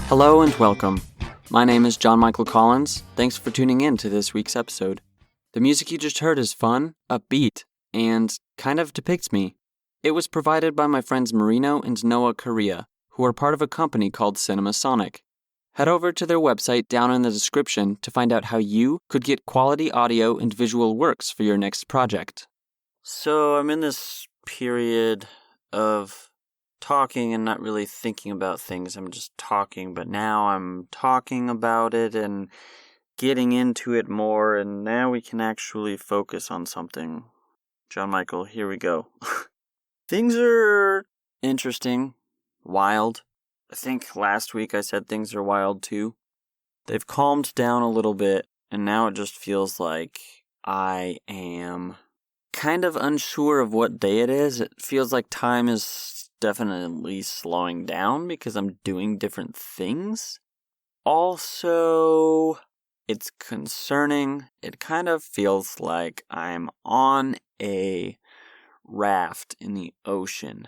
Hello and welcome. My name is John Michael Collins. Thanks for tuning in to this week's episode. The music you just heard is fun, upbeat, and kind of depicts me. It was provided by my friends Marino and Noah Correa, who are part of a company called CinemaSonic. Head over to their website down in the description to find out how you could get quality audio and visual works for your next project. So I'm in this period of talking and not really thinking about things. I'm just talking, but now I'm talking about it and getting into it more, and now we can actually focus on something. John Michael, here we go. Things are interesting, wild. I think last week I said things are wild too. They've calmed down a little bit, and now it just feels like I am kind of unsure of what day it is. It feels like time is definitely slowing down because I'm doing different things. Also, it's concerning. It kind of feels like I'm on a raft in the ocean.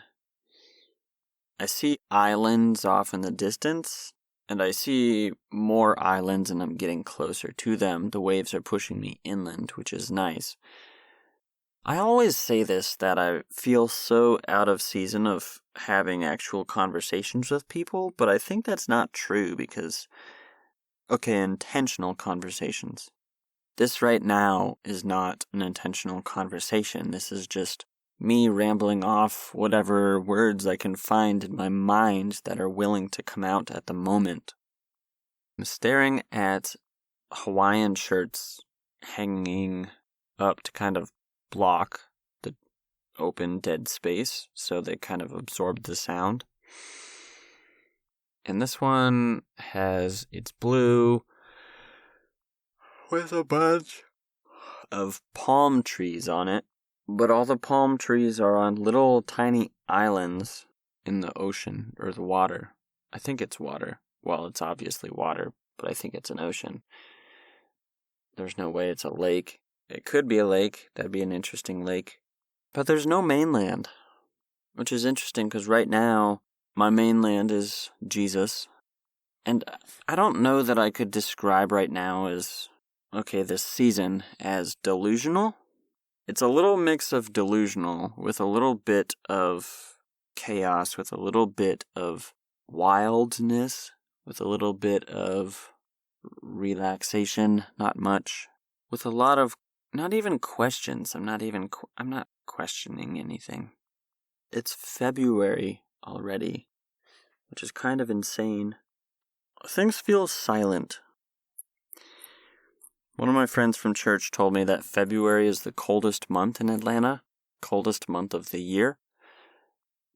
I see islands off in the distance, and I see more islands, and I'm getting closer to them. The waves are pushing me inland, which is nice. I always say this, that I feel so out of season of having actual conversations with people, but I think that's not true because, intentional conversations. This right now is not an intentional conversation. This is just me rambling off whatever words I can find in my mind that are willing to come out at the moment. I'm staring at Hawaiian shirts hanging up to kind of block the open dead space, so they kind of absorb the sound. And this one it's blue with a bunch of palm trees on it, but all the palm trees are on little tiny islands in the ocean or the water. I think it's water. Well, it's obviously water, but I think it's an ocean. There's no way it's a lake. It could be a lake. That'd be an interesting lake. But there's no mainland, which is interesting because right now my mainland is Jesus. And I don't know that I could describe right now this season as delusional. It's a little mix of delusional with a little bit of chaos, with a little bit of wildness, with a little bit of relaxation, not much, with a lot of not even questions. I'm not questioning anything. It's February already, which is kind of insane. Things feel silent. One of my friends from church told me that February is the coldest month in Atlanta, coldest month of the year.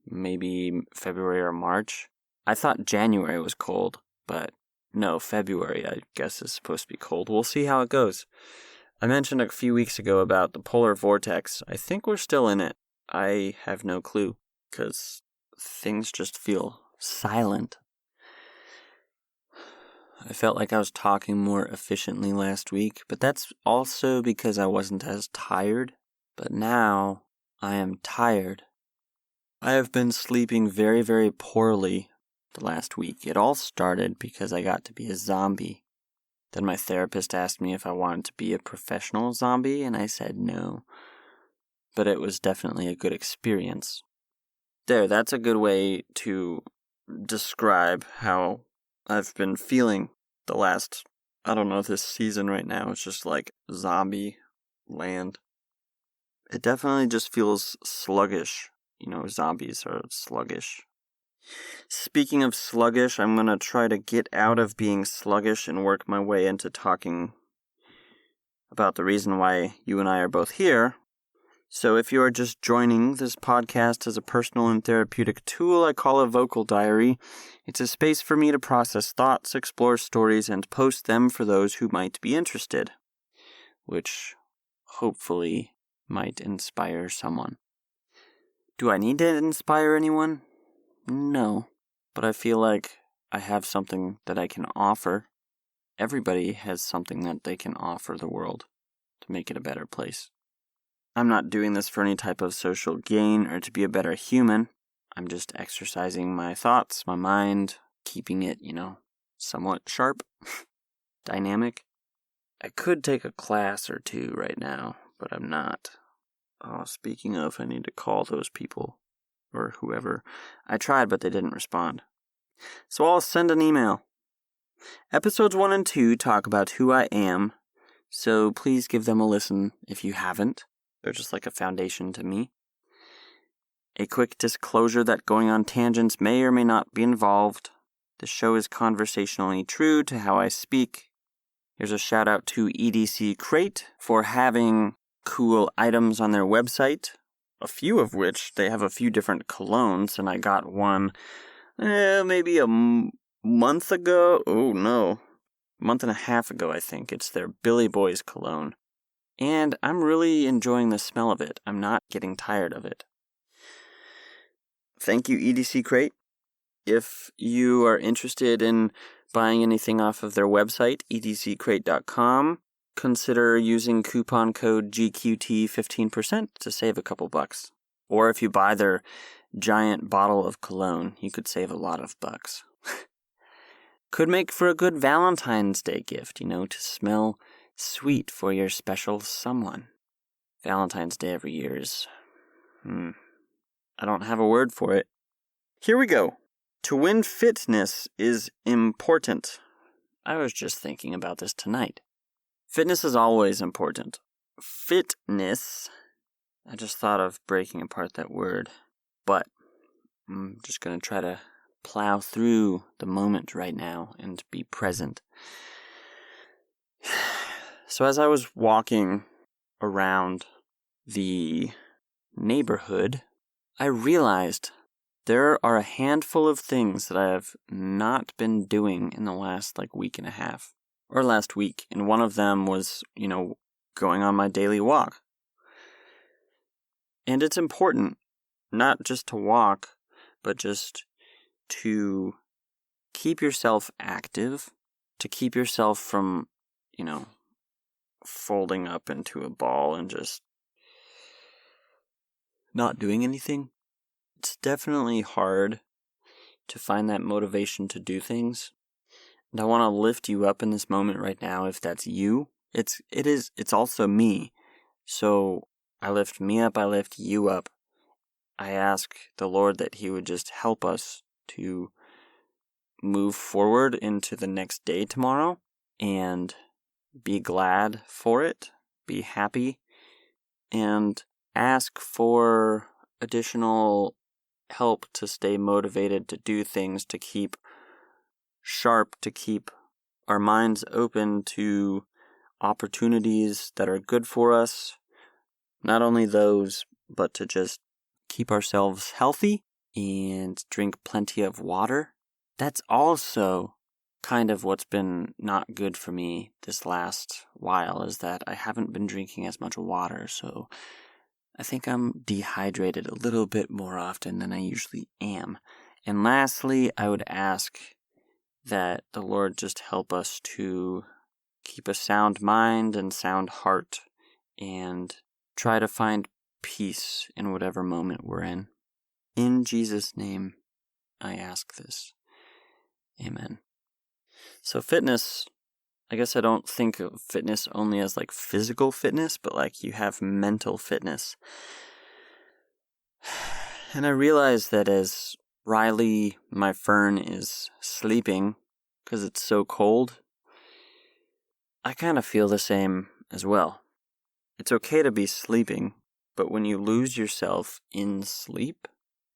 Maybe February or March. I thought January was cold, but no, February I guess is supposed to be cold. We'll see how it goes. I mentioned a few weeks ago about the polar vortex. I think we're still in it. I have no clue, because things just feel silent. I felt like I was talking more efficiently last week, but that's also because I wasn't as tired. But now, I am tired. I have been sleeping very, very poorly the last week. It all started because I got to be a zombie. Then my therapist asked me if I wanted to be a professional zombie, and I said no. But it was definitely a good experience. That's a good way to describe how I've been feeling the last, this season right now. It's just like zombie land. It definitely just feels sluggish. Zombies are sluggish. Speaking of sluggish, I'm going to try to get out of being sluggish and work my way into talking about the reason why you and I are both here. So if you are just joining this podcast as a personal and therapeutic tool I call a vocal diary, it's a space for me to process thoughts, explore stories, and post them for those who might be interested, which hopefully might inspire someone. Do I need to inspire anyone? No, but I feel like I have something that I can offer. Everybody has something that they can offer the world to make it a better place. I'm not doing this for any type of social gain or to be a better human. I'm just exercising my thoughts, my mind, keeping it, somewhat sharp, dynamic. I could take a class or two right now, but I'm not. Oh, speaking of, I need to call those people, or whoever. I tried, but they didn't respond. So I'll send an email. Episodes 1 and 2 talk about who I am, so please give them a listen if you haven't. They're just like a foundation to me. A quick disclosure that going on tangents may or may not be involved. The show is conversationally true to how I speak. Here's a shout out to EDC Crate for having cool items on their website, a few of which they have a few different colognes, and I got one maybe a month ago. Oh no, a month and a half ago, I think. It's their Billy Boys cologne. And I'm really enjoying the smell of it. I'm not getting tired of it. Thank you, EDC Crate. If you are interested in buying anything off of their website, edccrate.com, consider using coupon code GQT15% to save a couple bucks. Or if you buy their giant bottle of cologne, you could save a lot of bucks. Could make for a good Valentine's Day gift, to smell sweet for your special someone. Valentine's Day every year is... I don't have a word for it. Here we go. To win fitness is important. I was just thinking about this tonight. Fitness is always important. Fitness, I just thought of breaking apart that word, but I'm just going to try to plow through the moment right now and be present. So as I was walking around the neighborhood, I realized there are a handful of things that I have not been doing in the last week and a half, or last week, and one of them was, going on my daily walk. And it's important, not just to walk, but just to keep yourself active, to keep yourself from, folding up into a ball and just not doing anything. It's definitely hard to find that motivation to do things. And I want to lift you up in this moment right now if that's you. It's also me. So I lift me up, I lift you up. I ask the Lord that He would just help us to move forward into the next day tomorrow and be glad for it, be happy, and ask for additional help to stay motivated to do things, to keep sharp, to keep our minds open to opportunities that are good for us. Not only those, but to just keep ourselves healthy and drink plenty of water. That's also kind of what's been not good for me this last while, is that I haven't been drinking as much water, so I think I'm dehydrated a little bit more often than I usually am. And lastly, I would ask that the Lord just help us to keep a sound mind and sound heart and try to find peace in whatever moment we're in. In Jesus' name, I ask this. Amen. So fitness, I guess I don't think of fitness only as physical fitness, but you have mental fitness. And I realize that as Riley, my fern, is sleeping, because it's so cold, I kind of feel the same as well. It's okay to be sleeping, but when you lose yourself in sleep,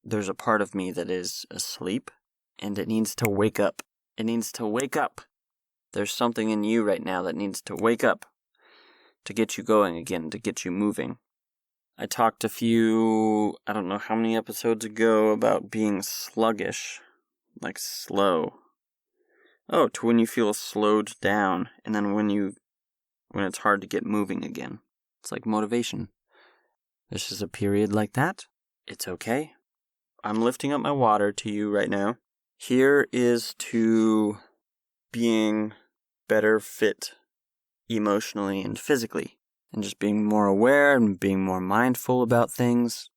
there's a part of me that is asleep, and it needs to wake up. It needs to wake up. There's something in you right now that needs to wake up to get you going again, to get you moving. I talked a few, I don't know how many episodes ago, about being sluggish, slow. Oh, to when you feel slowed down, and then when it's hard to get moving again. It's like motivation. This is a period like that. It's okay. I'm lifting up my water to you right now. Here is to being better fit emotionally and physically, and just being more aware and being more mindful about things.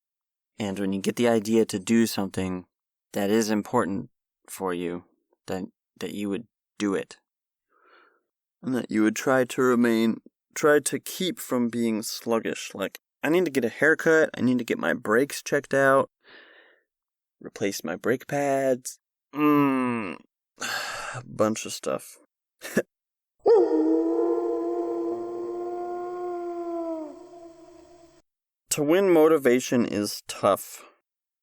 And when you get the idea to do something that is important for you, that you would do it. And that you would try to keep from being sluggish. Like, I need to get a haircut, I need to get my brakes checked out, replace my brake pads, a bunch of stuff. To win motivation is tough.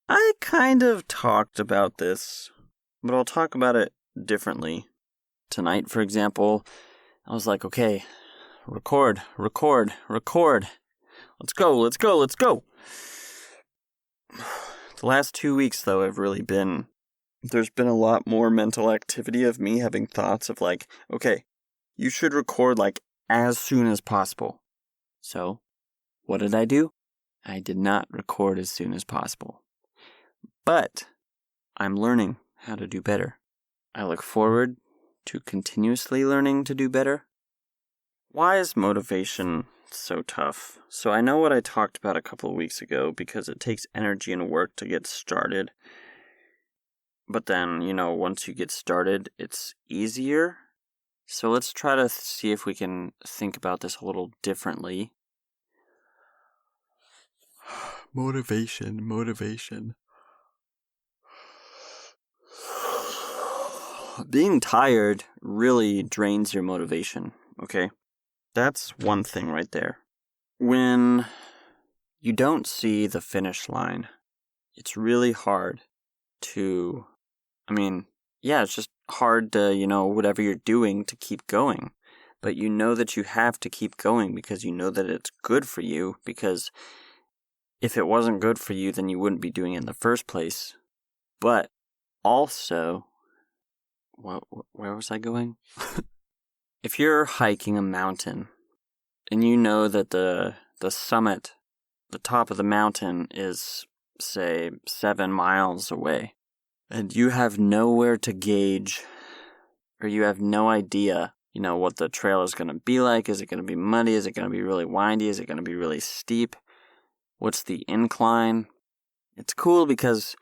I kind of talked about this, but I'll talk about it differently. Tonight, for example, I was like, okay, record. Let's go. The last 2 weeks, though, there's been a lot more mental activity of me having thoughts of like, okay, you should record like as soon as possible. So, what did I do? I did not record as soon as possible. But I'm learning how to do better. I look forward to continuously learning to do better. Why is motivation so tough? So I know what I talked about a couple of weeks ago because it takes energy and work to get started. But then, once you get started, it's easier. So let's try to see if we can think about this a little differently. Motivation. Being tired really drains your motivation, okay? That's one thing right there. When you don't see the finish line, it's really hard to, it's just hard to, whatever you're doing to keep going. But you know that you have to keep going because you know that it's good for you, because if it wasn't good for you, then you wouldn't be doing it in the first place. But also, where was I going? If you're hiking a mountain and you know that the summit, the top of the mountain is, say, 7 miles away, and you have nowhere to gauge, or you have no idea, what the trail is going to be like. Is it going to be muddy? Is it going to be really windy? Is it going to be really steep? What's the incline? It's cool because,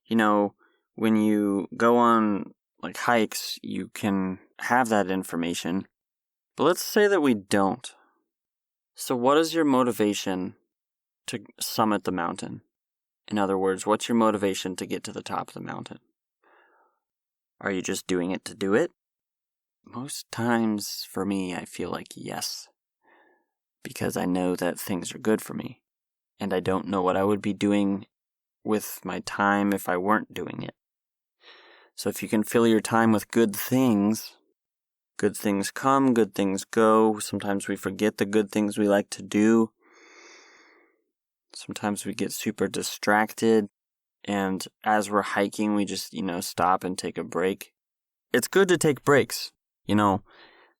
when you go on like hikes, you can have that information. But let's say that we don't. So what is your motivation to summit the mountain? In other words, what's your motivation to get to the top of the mountain? Are you just doing it to do it? Most times for me, I feel like yes. Because I know that things are good for me. And I don't know what I would be doing with my time if I weren't doing it. So if you can fill your time with good things come, good things go. Sometimes we forget the good things we like to do. Sometimes we get super distracted. And as we're hiking, we just, stop and take a break. It's good to take breaks.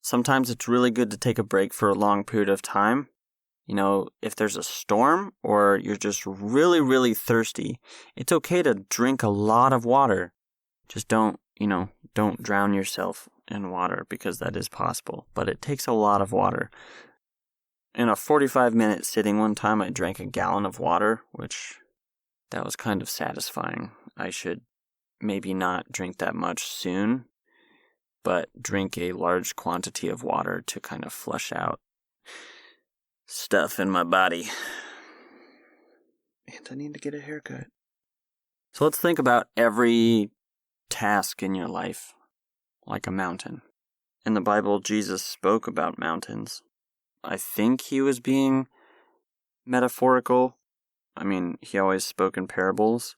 Sometimes it's really good to take a break for a long period of time. If there's a storm or you're just really, really thirsty, it's okay to drink a lot of water. Just don't drown yourself in water, because that is possible. But it takes a lot of water. In a 45-minute sitting one time, I drank a gallon of water, that was kind of satisfying. I should maybe not drink that much soon, but drink a large quantity of water to kind of flush out stuff in my body. And I need to get a haircut. So let's think about every task in your life like a mountain. In the Bible, Jesus spoke about mountains. I think he was being metaphorical. He always spoke in parables.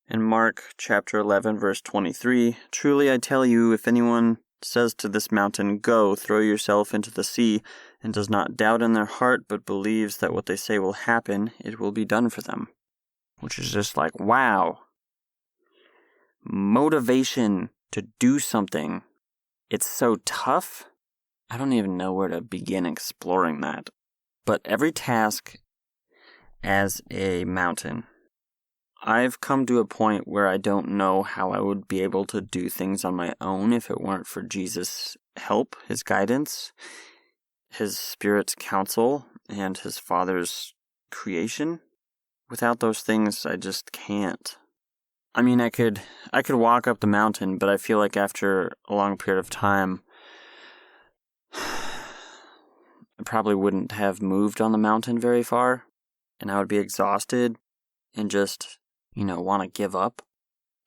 In Mark chapter 11, verse 23, "Truly I tell you, if anyone says to this mountain, 'Go, throw yourself into the sea,' and does not doubt in their heart, but believes that what they say will happen, it will be done for them." Which is just like, wow. Motivation to do something. It's so tough. I don't even know where to begin exploring that. But every task as a mountain. I've come to a point where I don't know how I would be able to do things on my own if it weren't for Jesus' help, his guidance, his Spirit's counsel, and his Father's creation. Without those things, I just can't. I mean, I could walk up the mountain, but I feel like after a long period of time, I probably wouldn't have moved on the mountain very far, and I would be exhausted and just, want to give up.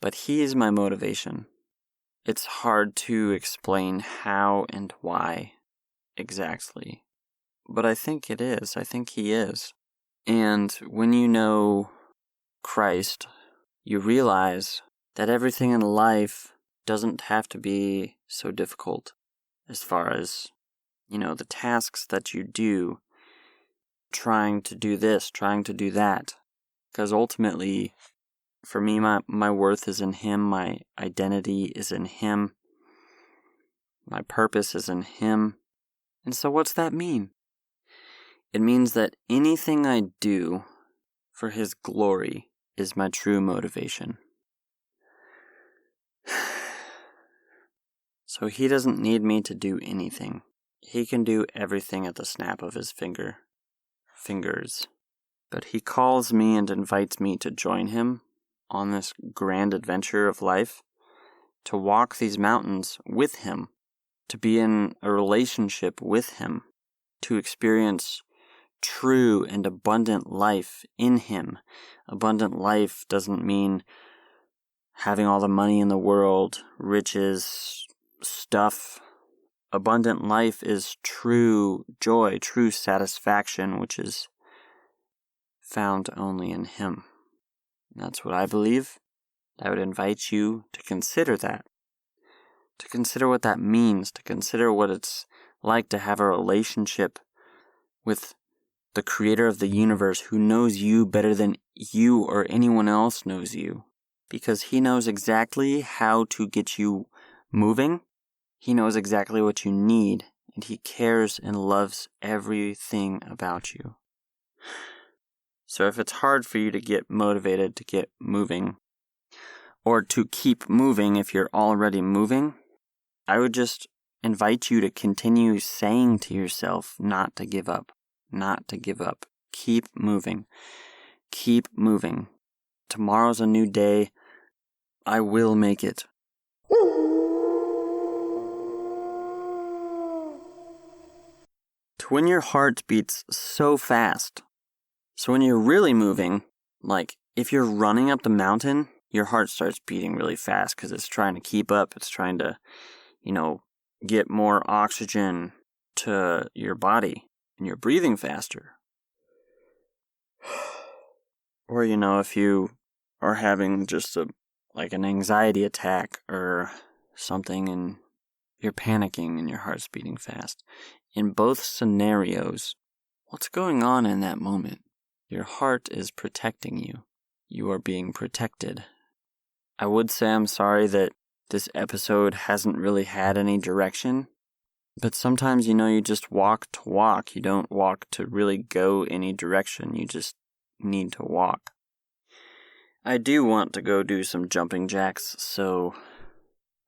But he is my motivation. It's hard to explain how and why exactly, but I think it is. I think he is. And when you know Christ, you realize that everything in life doesn't have to be so difficult as far as, the tasks that you do, trying to do this, trying to do that. Because ultimately, for me, my worth is in him, my identity is in him, my purpose is in him. And so what's that mean? It means that anything I do for his glory is my true motivation. So he doesn't need me to do anything. He can do everything at the snap of his fingers. But he calls me and invites me to join him on this grand adventure of life, to walk these mountains with him, to be in a relationship with him, to experience true and abundant life in him. Abundant life doesn't mean having all the money in the world, riches, stuff. Abundant life is true joy, true satisfaction, which is found only in him. And that's what I believe. I would invite you to consider that. To consider what that means, to consider what it's like to have a relationship with the creator of the universe, who knows you better than you or anyone else knows you. Because he knows exactly how to get you moving. He knows exactly what you need, and he cares and loves everything about you. So if it's hard for you to get motivated to get moving, or to keep moving if you're already moving, I would just invite you to continue saying to yourself not to give up, not to give up. Keep moving. Keep moving. Tomorrow's a new day. I will make it. To when your heart beats so fast. So when you're really moving, like if you're running up the mountain, your heart starts beating really fast because it's trying to keep up. It's trying to, get more oxygen to your body, and you're breathing faster. Or, if you are having just an anxiety attack or something and you're panicking and your heart's beating fast. In both scenarios, what's going on in that moment? Your heart is protecting you. You are being protected. I would say I'm sorry that this episode hasn't really had any direction, but sometimes, you just walk to walk. You don't walk to really go any direction. You just need to walk. I do want to go do some jumping jacks, so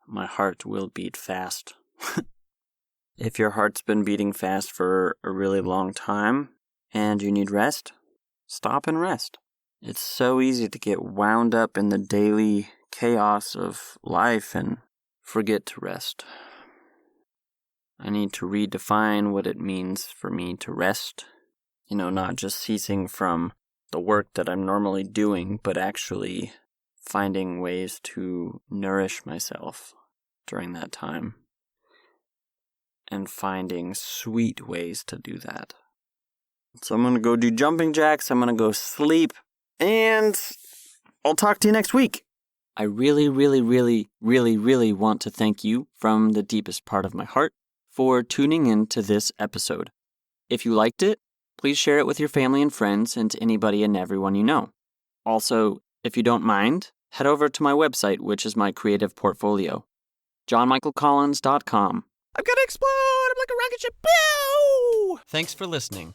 my heart will beat fast. If your heart's been beating fast for a really long time and you need rest, stop and rest. It's so easy to get wound up in the daily chaos of life and forget to rest. I need to redefine what it means for me to rest. Not just ceasing from the work that I'm normally doing, but actually finding ways to nourish myself during that time. And finding sweet ways to do that. So I'm going to go do jumping jacks, I'm going to go sleep, and I'll talk to you next week. I really, really, really, really, really want to thank you from the deepest part of my heart for tuning in to this episode. If you liked it, please share it with your family and friends and anybody and everyone you know. Also, if you don't mind, head over to my website, which is my creative portfolio, johnmichaelcollins.com. I'm gonna explode! I'm like a rocket ship! Pew! Thanks for listening.